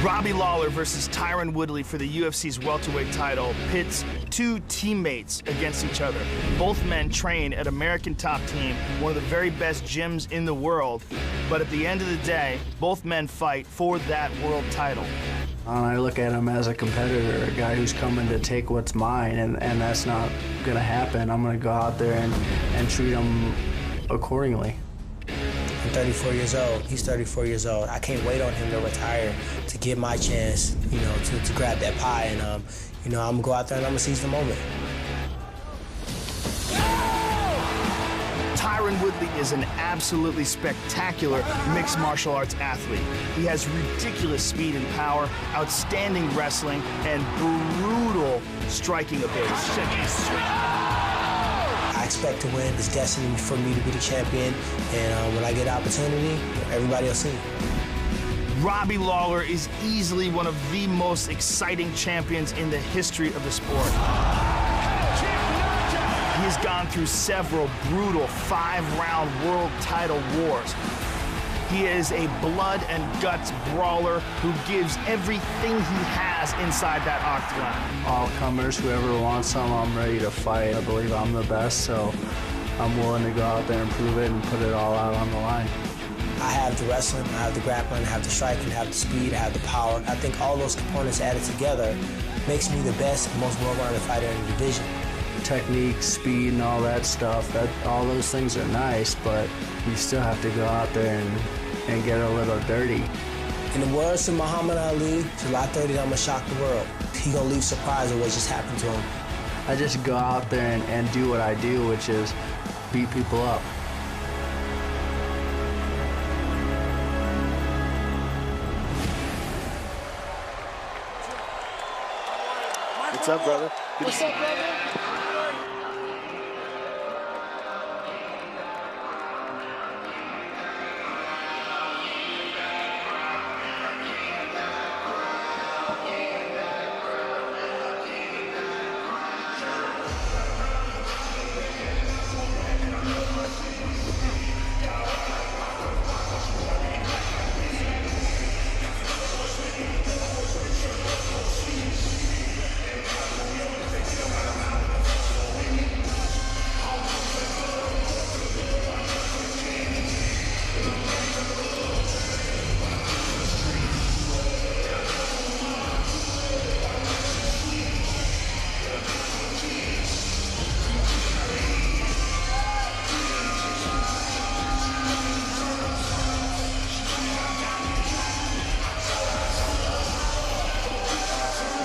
Robbie Lawler versus Tyron Woodley for the UFC's welterweight title pits two teammates against each other. Both men train at American Top Team, one of the very best gyms in the world. But at the end of the day, both men fight for that world title. I look at him as a competitor, a guy who's coming to take what's mine, and that's not gonna happen. I'm gonna go out there and treat him accordingly. I'm 34 years old. He's 34 years old. I can't wait on him to retire to get my chance, you know, to grab that pie. And, you know, I'm going to go out there and I'm going to seize the moment. Tyron Woodley is an absolutely spectacular mixed martial arts athlete. He has ridiculous speed and power, outstanding wrestling, and brutal striking ability. I expect to win. It's destiny for me to be the champion, and when I get the opportunity, everybody will see. Robbie Lawler is easily one of the most exciting champions in the history of the sport. He has gone through several brutal 5-round world title wars. He is a blood and guts brawler who gives everything he has inside that octagon. All comers, whoever wants some, I'm ready to fight. I believe I'm the best, so I'm willing to go out there and prove it and put it all out on the line. I have the wrestling, I have the grappling, I have the striking, I have the speed, I have the power. I think all those components added together makes me the best, most well-rounded fighter in the division. Technique, speed, and all that stuff, all those things are nice, but you still have to go out there and get a little dirty. In the words of Muhammad Ali, July 30th, I'm gonna shock the world. He gonna leave surprised at what just happened to him. I just go out there and do what I do, which is beat people up. What's up, brother? What's up, brother?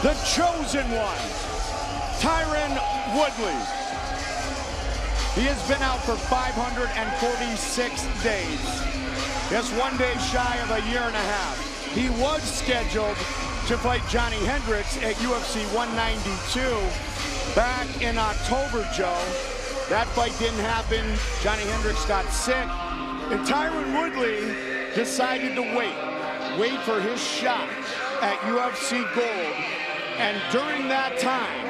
The chosen one, Tyron Woodley. He has been out for 546 days. Just 1 day shy of a year and a half. He was scheduled to fight Johnny Hendricks at UFC 192 back in October, Joe. That fight didn't happen. Johnny Hendricks got sick. And Tyron Woodley decided to wait for his shot at UFC Gold. And during that time,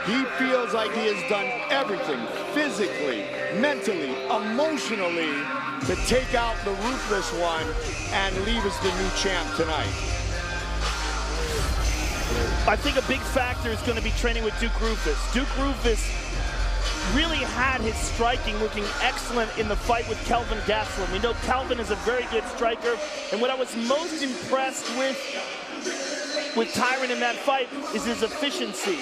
he feels like he has done everything physically, mentally, emotionally to take out the ruthless one and leave us the new champ tonight. I think a big factor is going to be training with Duke Roufus. Duke Roufus really had his striking looking excellent in the fight with Kelvin Gastelum. We know Kelvin is a very good striker, and what I was most impressed with Tyron in that fight is his efficiency.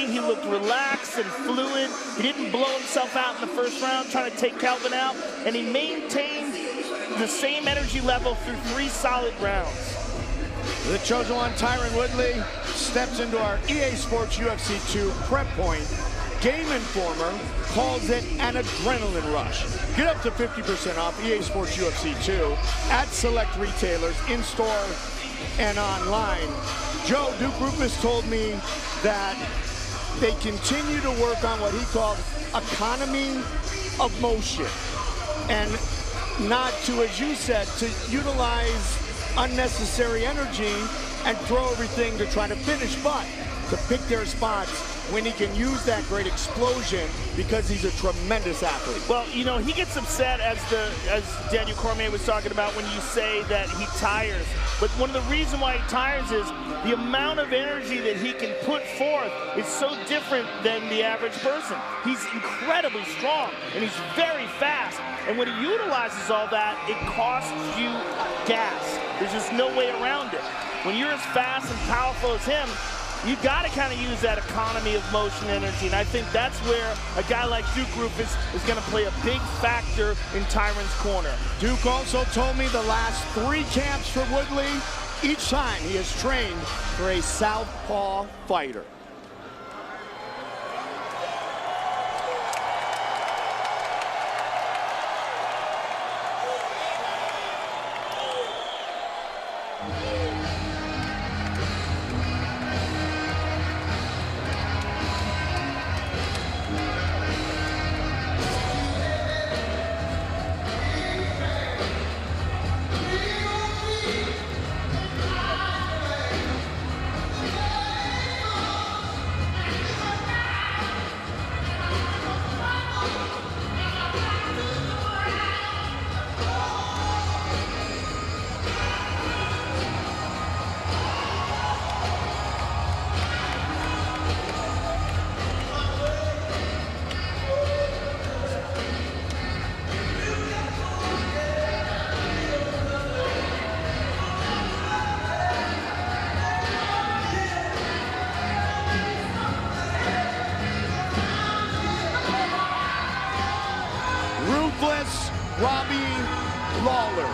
He looked relaxed and fluid. He didn't blow himself out in the first round trying to take Kelvin out, and he maintained the same energy level through 3 solid rounds. The chosen one, Tyron Woodley, steps into our EA Sports UFC 2 prep point. Game Informer calls it an adrenaline rush. Get up to 50% off EA Sports UFC 2 at select retailers, in-store, and online. Joe, Duke Roufus told me that they continue to work on what he called economy of motion, and not to, as you said, to utilize unnecessary energy and throw everything to try to finish, but to pick their spots when he can use that great explosion because he's a tremendous athlete. Well, you know, he gets upset, as Daniel Cormier was talking about, when you say that he tires. But one of the reasons why he tires is the amount of energy that he can put forth is so different than the average person. He's incredibly strong, and he's very fast. And when he utilizes all that, it costs you gas. There's just no way around it. When you're as fast and powerful as him, you got to kind of use that economy of motion energy, and I think that's where a guy like Duke Roufus is going to play a big factor in Tyron's corner. Duke also told me the last 3 camps for Woodley, each time he has trained for a southpaw fighter. Robbie Lawler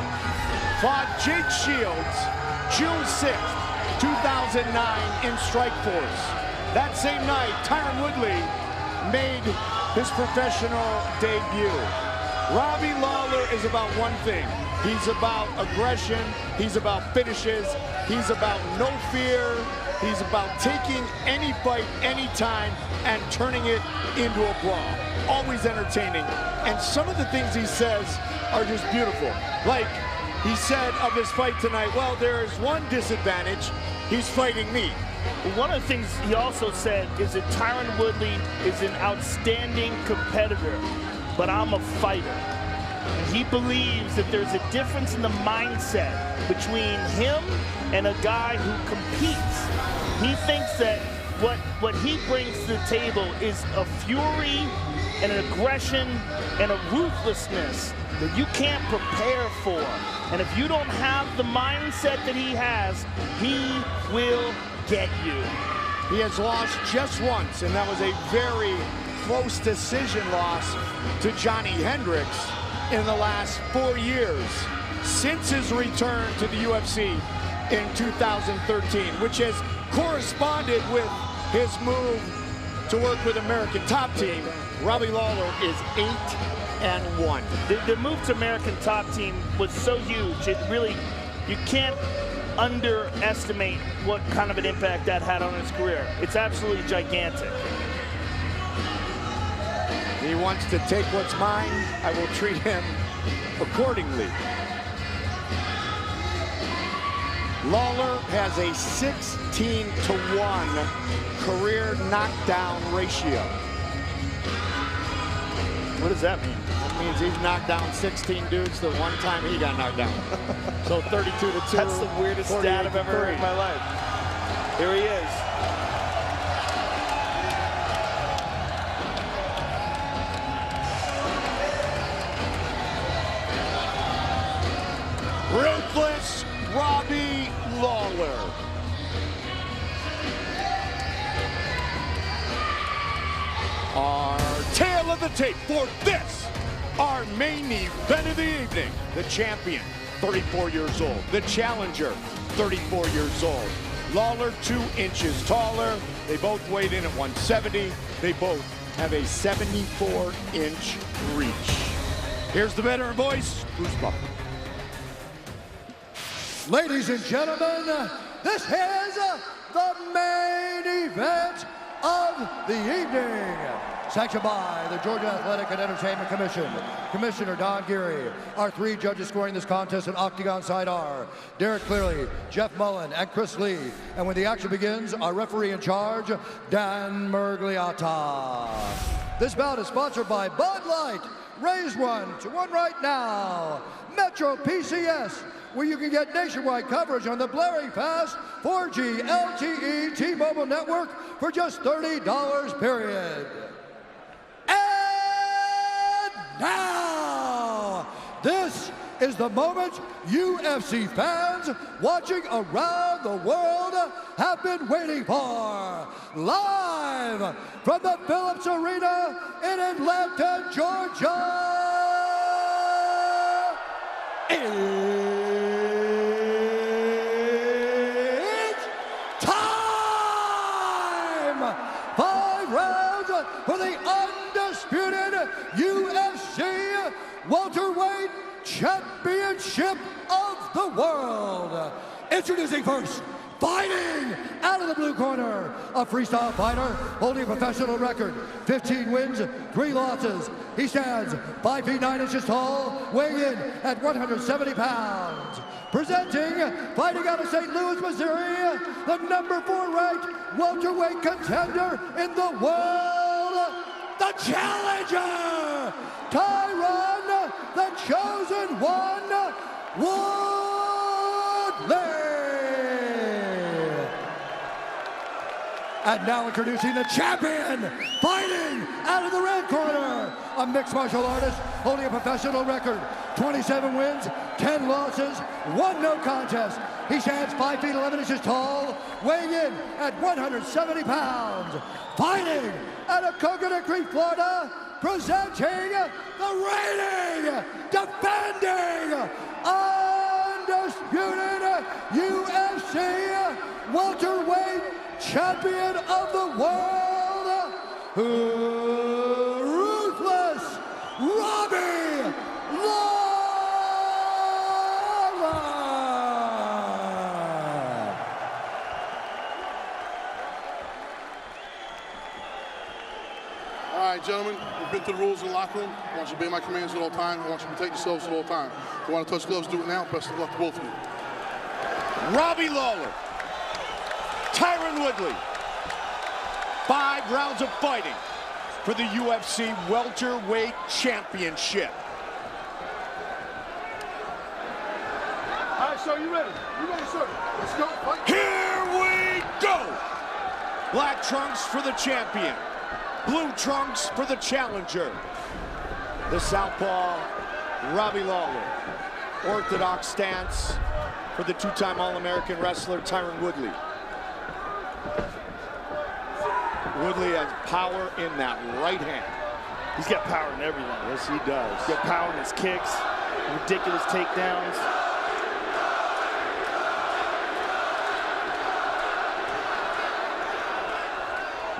fought Jake Shields June 6th, 2009 in Strikeforce. That same night, Tyron Woodley made his professional debut. Robbie Lawler is about one thing. He's about aggression. He's about finishes. He's about no fear. He's about taking any fight, anytime, and turning it into a brawl. Always entertaining. And some of the things he says are just beautiful. Like he said of his fight tonight, well, there is one disadvantage. He's fighting me. One of the things he also said is that Tyron Woodley is an outstanding competitor, but I'm a fighter. And he believes that there's a difference in the mindset between him and a guy who competes. He thinks that what he brings to the table is a fury and an aggression and a ruthlessness that you can't prepare for. And if you don't have the mindset that he has, he will get you. He has lost just once, and that was a very close decision loss to Johnny Hendricks in the last 4 years since his return to the UFC in 2013, which has corresponded with his move to work with American Top Team. Robbie Lawler is 8-1. The move to American Top Team was so huge. It really, you can't underestimate what kind of an impact that had on his career. It's absolutely gigantic. He wants to take what's mine. I will treat him accordingly. Lawler has a 16-to-1 career knockdown ratio. What does that mean? It means he's knocked down 16 dudes the one time he got knocked down. So 32-2. That's the weirdest stat I've ever heard in my life. Here he is. Ruthless Robbie Lawler. Our tail of the tape for this, our main event of the evening. The champion, 34 years old. The challenger, 34 years old. Lawler, 2 inches taller. They both weighed in at 170. They both have a 74-inch reach. Here's the veteran voice, Bruce Buffer. Ladies and gentlemen, this is the main event of the evening. Sanctioned by the Georgia Athletic and Entertainment Commission. Commissioner Don Geary. Our 3 judges scoring this contest in octagon side are Derek Cleary, Jeff Mullen, and Chris Lee. And when the action begins, our referee in charge, Dan Mergliata. This bout is sponsored by Bud Light. Raise one to one right now. Metro PCS, where you can get nationwide coverage on the blaring fast 4G LTE T-Mobile network for just $30, period. And now, this is the moment UFC fans watching around the world have been waiting for. Live from the Phillips Arena in Atlanta, Georgia. It's time! 5 rounds for the undisputed UFC welterweight championship of the world. Introducing first, fighting out of the blue corner, a freestyle fighter holding a professional record, 15 wins, 3 losses. He stands 5 feet 9 inches tall, weighing in at 170 pounds. Presenting, fighting out of St. Louis, Missouri, the number 4 ranked welterweight contender in the world, the challenger, Tairon, the chosen one, Wudli. And now introducing the champion, fighting out of the red corner, a mixed martial artist holding a professional record, 27 wins, 10 losses, 1 no contest. He stands 5 feet 11 inches tall, weighing in at 170 pounds. Fighting out of Coconut Creek, Florida, presenting the reigning, defending, undisputed UFC welterweight champion of the world, ruthless Робби Lawler. All right, gentlemen, we've been through the rules in the locker room. I want you to obey my commands at all times. I want you to protect yourselves at all times. If you want to touch gloves, do it now. Best of luck to both of you. Робби Lawler, Tyron Woodley. 5 rounds of fighting for the UFC welterweight championship. All right, sir, you ready? You ready, sir? Let's go. Fight. Here we go! Black trunks for the champion. Blue trunks for the challenger. The southpaw, Робби Lawler. Orthodox stance for the 2-time All-American wrestler, Tyron Woodley. Woodley has power in that right hand. He's got power in everything. Yes, he does. He's got power in his kicks, ridiculous takedowns.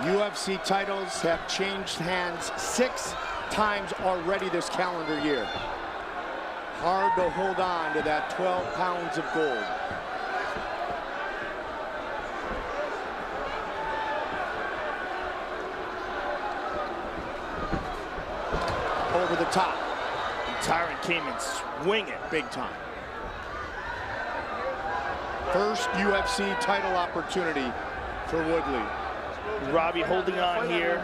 UFC titles have changed hands 6 times already this calendar year. Hard to hold on to that 12 pounds of gold. Over the top. And Tyron came in swinging big time. First UFC title opportunity for Woodley. Робби holding on here.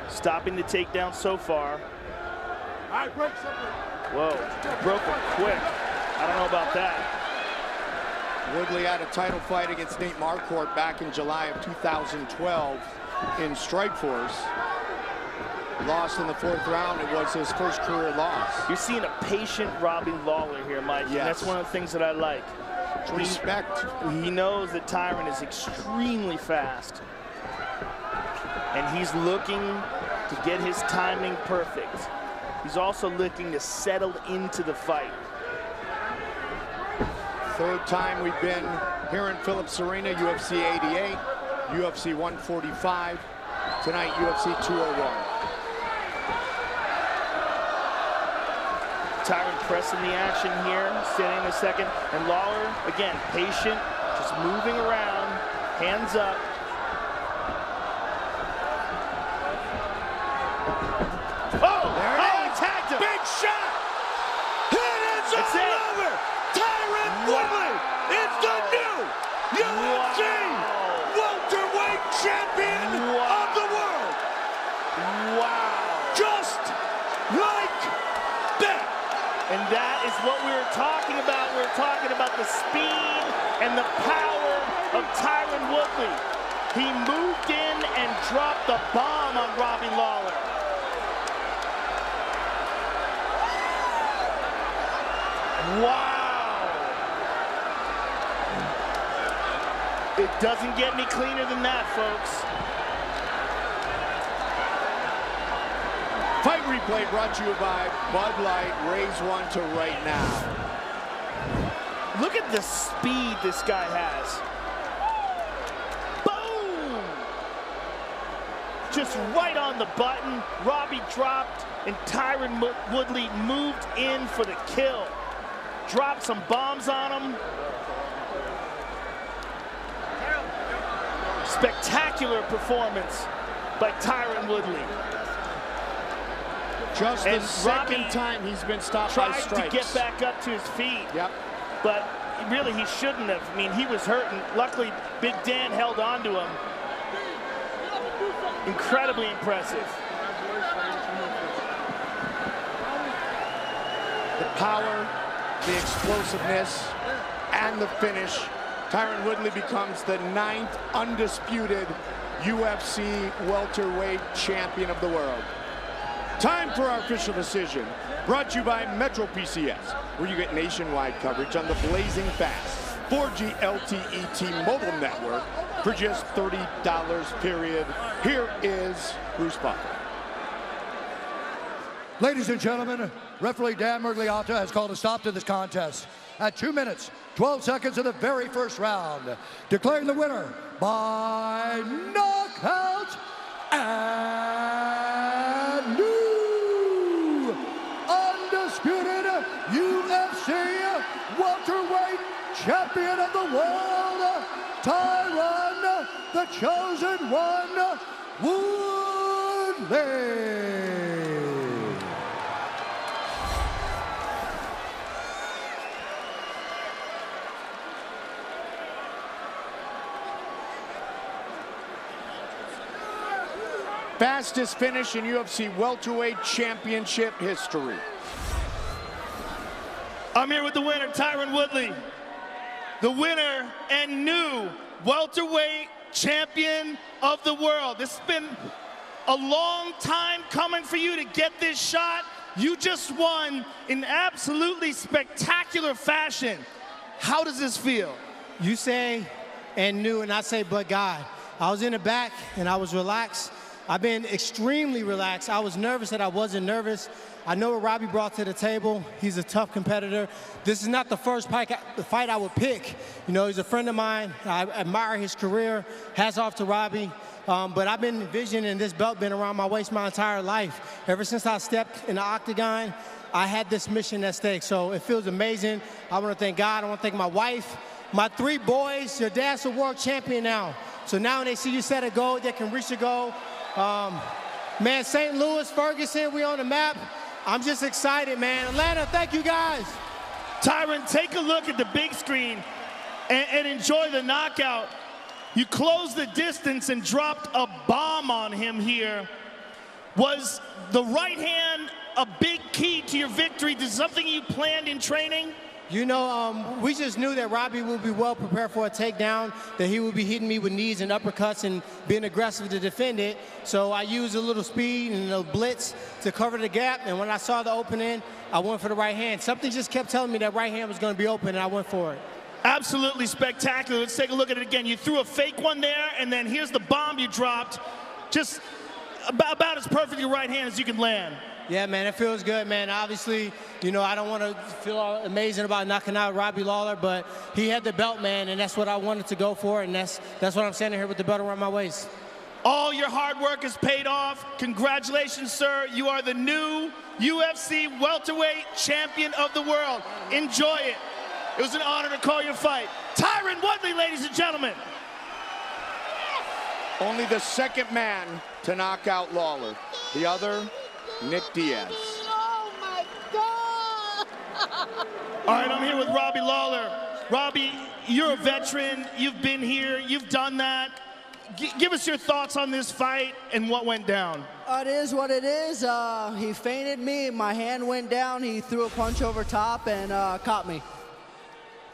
Stopping the takedown so far. All right, break something. Whoa, broke him quick. I don't know about that. Woodley had a title fight against Nate Marquardt back in July of 2012 in Strikeforce. Lost in the 4th round. It was his first career loss. You're seeing a patient Робби Lawler here, Mike. Yes. And that's one of the things that I like. Respect. He knows that Tyron is extremely fast. And he's looking to get his timing perfect. He's also looking to settle into the fight. 3rd time we've been here in Phillips Arena, UFC 88, UFC 145, tonight UFC 201. Tyron pressing the action here, standing in a second. And Lawler, again, patient, just moving around, hands up. And that is what we were talking about. We were talking about the speed and the power of Tyron Woodley. He moved in and dropped the bomb on Robbie Lawler. Wow. It doesn't get any cleaner than that, folks. Fight replay brought to you by Bud Light. Raise one to right now. Look at the speed this guy has. Boom! Just right on the button. Robbie dropped, and Tyron Woodley moved in for the kill. Dropped some bombs on him. Spectacular performance by Tyron Woodley. Just the second time he's been stopped by strikes. Tried to get back up to his feet. Yep. But really, he shouldn't have. I mean, he was hurting. Luckily, Big Dan held on to him. Incredibly impressive. The power, the explosiveness, and the finish. Tyron Woodley becomes the 9th undisputed UFC welterweight champion of the world. Time for our official decision, brought to you by Metro PCS, where you get nationwide coverage on the blazing fast 4G LTE T-Mobile network for just $30 period. Here is Bruce Buffer. Ladies and gentlemen, referee Dan Murgliata has called a stop to this contest at 2 minutes, 12 seconds of the very first round, declaring the winner by knockout and new undisputed UFC welterweight champion of the world, Tyron, the Chosen One, Woodley. Fastest finish in UFC welterweight championship history. I'm here with the winner, Tyron Woodley. The winner and new welterweight champion of the world. This has been a long time coming for you to get this shot. You just won in absolutely spectacular fashion. How does this feel? You say and new, and I say but God. I was in the back and I was relaxed. I've been extremely relaxed. I was nervous that I wasn't nervous. I know what Robbie brought to the table. He's a tough competitor. This is not the first fight I would pick. You know, he's a friend of mine. I admire his career. Hats off to Robbie. But I've been envisioning this belt been around my waist my entire life. Ever since I stepped in the octagon, I had this mission at stake. So it feels amazing. I want to thank God. I want to thank my wife, my 3 boys. Your dad's a world champion now. So now when they see you set a goal, they can reach a goal. Man, St. Louis, Ferguson, we on the map. I'm just excited, man. Atlanta, thank you guys. Tyron, take a look at the big screen and enjoy the knockout. You closed the distance and dropped a bomb on him here. Was the right hand a big key to your victory? Is something you planned in training? You know, we just knew that Robbie would be well prepared for a takedown, that he would be hitting me with knees and uppercuts and being aggressive to defend it. So I used a little speed and a blitz to cover the gap. And when I saw the opening, I went for the right hand. Something just kept telling me that right hand was going to be open, and I went for it. Absolutely spectacular. Let's take a look at it again. You threw a fake one there, and then here's the bomb you dropped. Just about as perfectly right hand as you can land. Yeah, man, it feels good, man. Obviously, you know, I don't want to feel amazing about knocking out Robbie Lawler, but he had the belt, man, and that's what I wanted to go for, and that's what I'm standing here with the belt around my waist. All your hard work has paid off. Congratulations, sir. You are the new UFC welterweight champion of the world. Enjoy it. It was an honor to call your fight. Tyron Woodley, ladies and gentlemen. Only the second man to knock out Lawler. The other, Nick Diaz. Oh my God! All right, I'm here with Robbie Lawler. Robbie, you're a veteran. You've been here. You've done that. give us your thoughts on this fight and what went down. It is what it is. He feinted me. My hand went down. He threw a punch over top and caught me.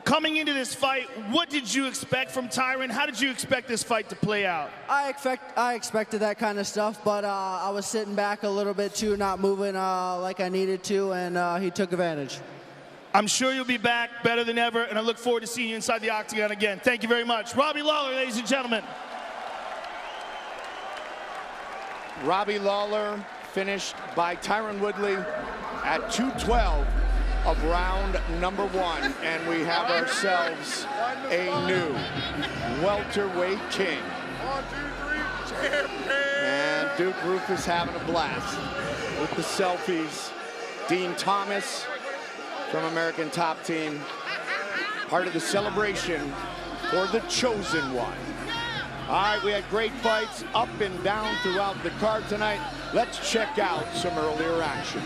Coming into this fight, what did you expect from Tairon? How did you expect this fight to play out? I expected that kind of stuff, but I was sitting back a little bit too, not moving like I needed to, and he took advantage. I'm sure you'll be back better than ever, and I look forward to seeing you inside the octagon again. Thank you very much. Robbie Lawler, ladies and gentlemen. Robbie Lawler finished by Tyron Woodley at 212 of round number 1, and we have ourselves a new welterweight king. 1, 2, 3, champion! And Duke Roufus having a blast with the selfies. Dean Thomas from American Top Team, part of the celebration for the Chosen One. All right, we had great fights up and down throughout the card tonight. Let's check out some earlier action.